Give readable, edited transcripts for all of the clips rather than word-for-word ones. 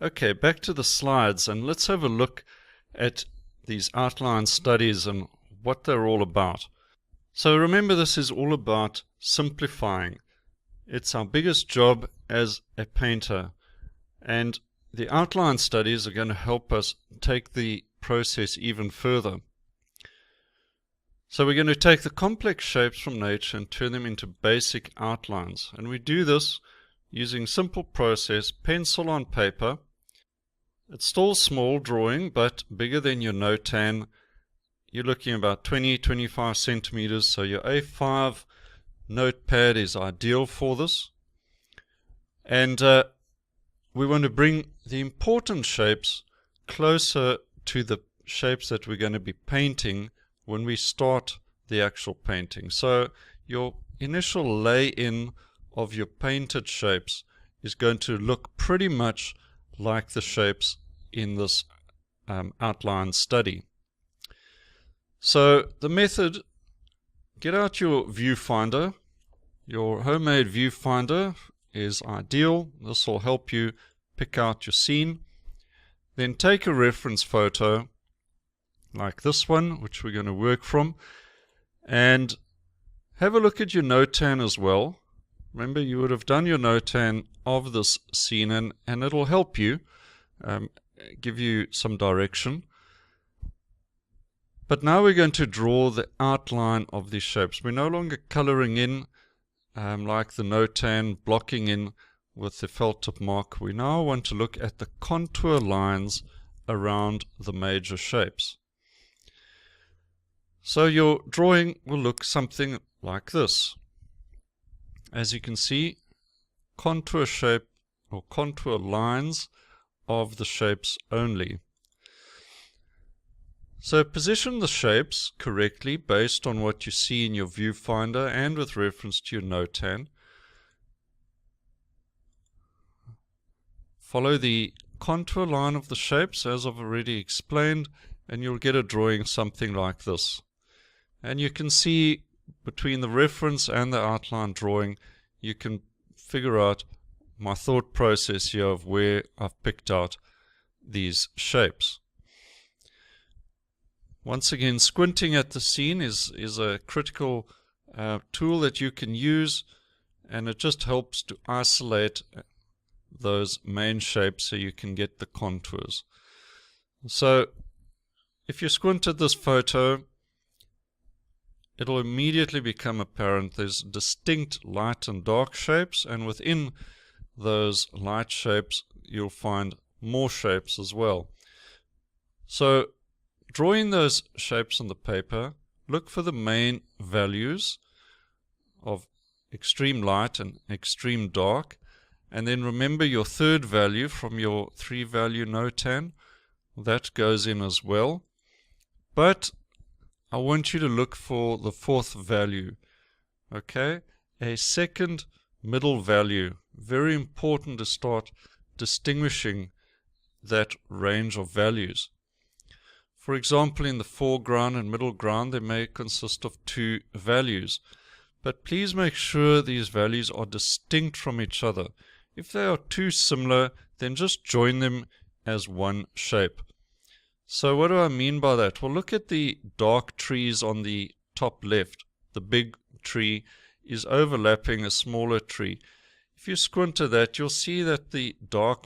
Okay, back to the slides, and let's have a look at these outline studies and what they're all about. So remember, this is all about simplifying. It's our biggest job as a painter, and the outline studies are going to help us take the process even further. So we're going to take the complex shapes from nature and turn them into basic outlines, and we do this using simple process, pencil on paper. It's still small drawing, but bigger than your notan. You're looking about 20-25 centimeters, so your A5 notepad is ideal for this. And we want to bring the important shapes closer to the shapes that we're going to be painting when we start the actual painting. So your initial lay-in of your painted shapes is going to look pretty much like the shapes in this outline study. So the method, get out your viewfinder. Your homemade viewfinder is ideal. This will help you pick out your scene. Then take a reference photo like this one, which we're going to work from, and have a look at your notan as well. Remember, you would have done your notan of this scene, and it'll help you, give you some direction. But now we're going to draw the outline of these shapes. We're no longer coloring in like the notan, blocking in with the felt tip mark. We now want to look at the contour lines around the major shapes. So your drawing will look something like this. As you can see, contour shape or contour lines of the shapes only. So position the shapes correctly based on what you see in your viewfinder and with reference to your notan. Follow the contour line of the shapes as I've already explained, and you'll get a drawing something like this. And you can see between the reference and the outline drawing, you can figure out my thought process here of where I've picked out these shapes. Once again, squinting at the scene is a critical tool that you can use, and it just helps to isolate those main shapes so you can get the contours. So if you squint at this photo, it'll immediately become apparent there's distinct light and dark shapes, and within those light shapes you'll find more shapes as well. So drawing those shapes on the paper, look for the main values of extreme light and extreme dark, and then remember your third value from your 3-value notan. That goes in as well. But I want you to look for the 4th value. Okay? A second middle value. Very important to start distinguishing that range of values. For example, in the foreground and middle ground, they may consist of 2 values. But please make sure these values are distinct from each other. If they are too similar, then just join them as one shape. So what do I mean by that? Well, look at the dark trees on the top left. The big tree is overlapping a smaller tree. If you squint at that, you'll see that the dark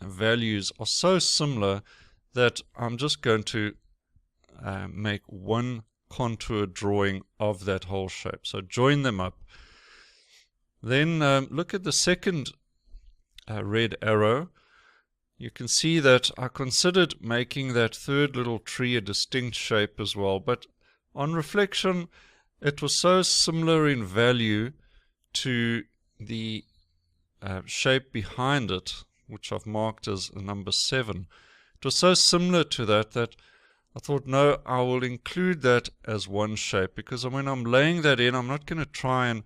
values are so similar that I'm just going to make one contour drawing of that whole shape. So join them up. Then look at the second red arrow. You can see that I considered making that third little tree a distinct shape as well, but on reflection it was so similar in value to the shape behind it, which I've marked as number 7. It was so similar to that I thought, no, I will include that as one shape, because when I'm laying that in, I'm not going to try and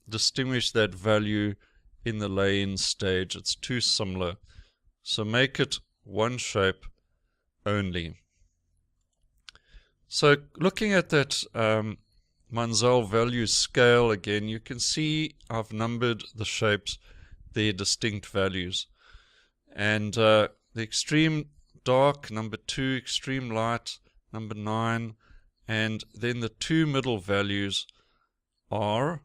distinguish that value in the lay-in stage. It's too similar. So make it one shape only. So looking at that Mansell value scale again, you can see I've numbered the shapes, their distinct values. And the extreme dark, number 2, extreme light, number 9, and then the two middle values are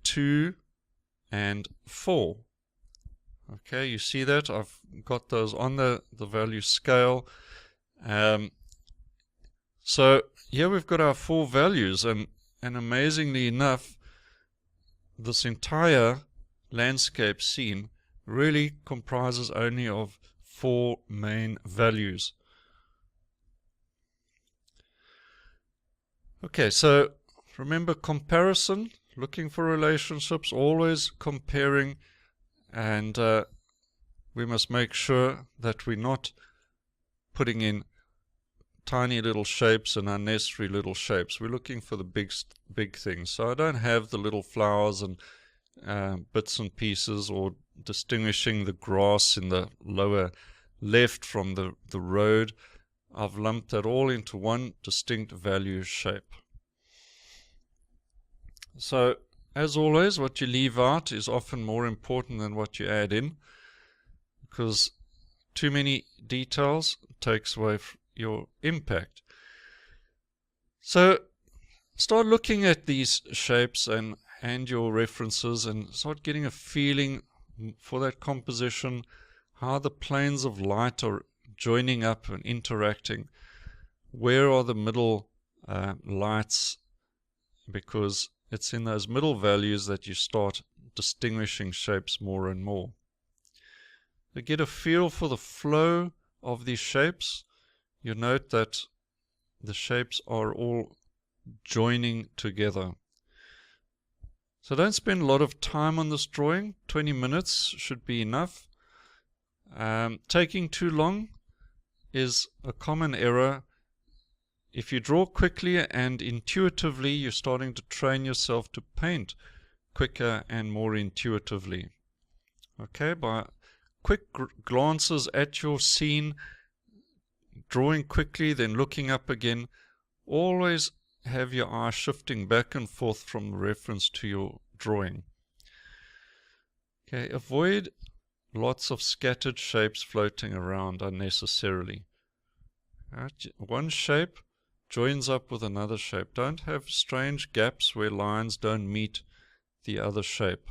2 and 4. Okay, you see that? I've got those on the value scale. So here we've got our 4 values, and amazingly enough, this entire landscape scene really comprises only of 4 main values. Okay, so remember comparison, looking for relationships, always comparing, and we must make sure that we're not putting in tiny little shapes and unnecessary little shapes. We're looking for the big things. So I don't have the little flowers and bits and pieces, or distinguishing the grass in the lower left from the road. I've lumped that all into one distinct value shape. So as always, what you leave out is often more important than what you add in, because too many details takes away your impact. So start looking at these shapes and your references, and start getting a feeling for that composition, how the planes of light are joining up and interacting. Where are the middle lights? Because it's in those middle values that you start distinguishing shapes more and more. To get a feel for the flow of these shapes, you note that the shapes are all joining together. So don't spend a lot of time on this drawing. 20 minutes should be enough. Taking too long is a common error. If you draw quickly and intuitively, you're starting to train yourself to paint quicker and more intuitively. Okay, by quick glances at your scene, drawing quickly, then looking up again, always have your eye shifting back and forth from the reference to your drawing. Okay, avoid lots of scattered shapes floating around unnecessarily. Right, one shape joins up with another shape. Don't have strange gaps where lines don't meet the other shape.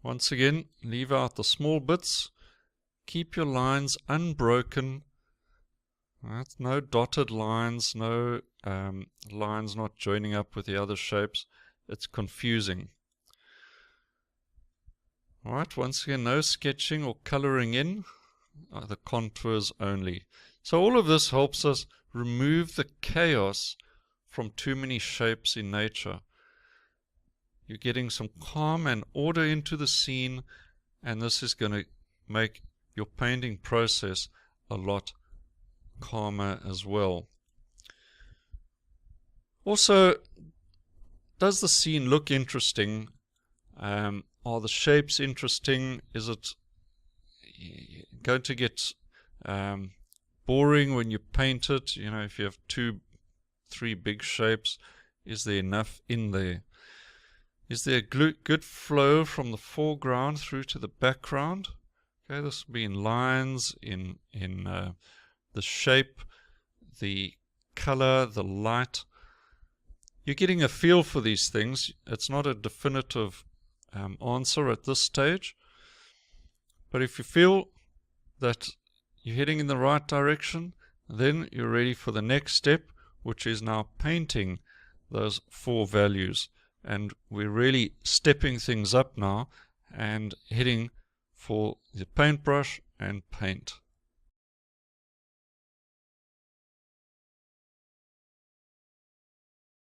Once again, leave out the small bits. Keep your lines unbroken. Right, no dotted lines, no lines not joining up with the other shapes. It's confusing. Right, once again, no sketching or coloring in, the contours only. So all of this helps us remove the chaos from too many shapes in nature. You're getting some calm and order into the scene, and this is going to make your painting process a lot calmer as well. Also, does the scene look interesting? Are the shapes interesting? Is it going to get boring when you paint it? You know, if you have 2-3 big shapes, is there enough in there? Is there a good flow from the foreground through to the background? Okay, this will be in lines, in the shape, the color, the light. You're getting a feel for these things. It's not a definitive answer at this stage, but if you feel that you're heading in the right direction, then you're ready for the next step, which is now painting those 4 values. And we're really stepping things up now and heading for the paintbrush and paint.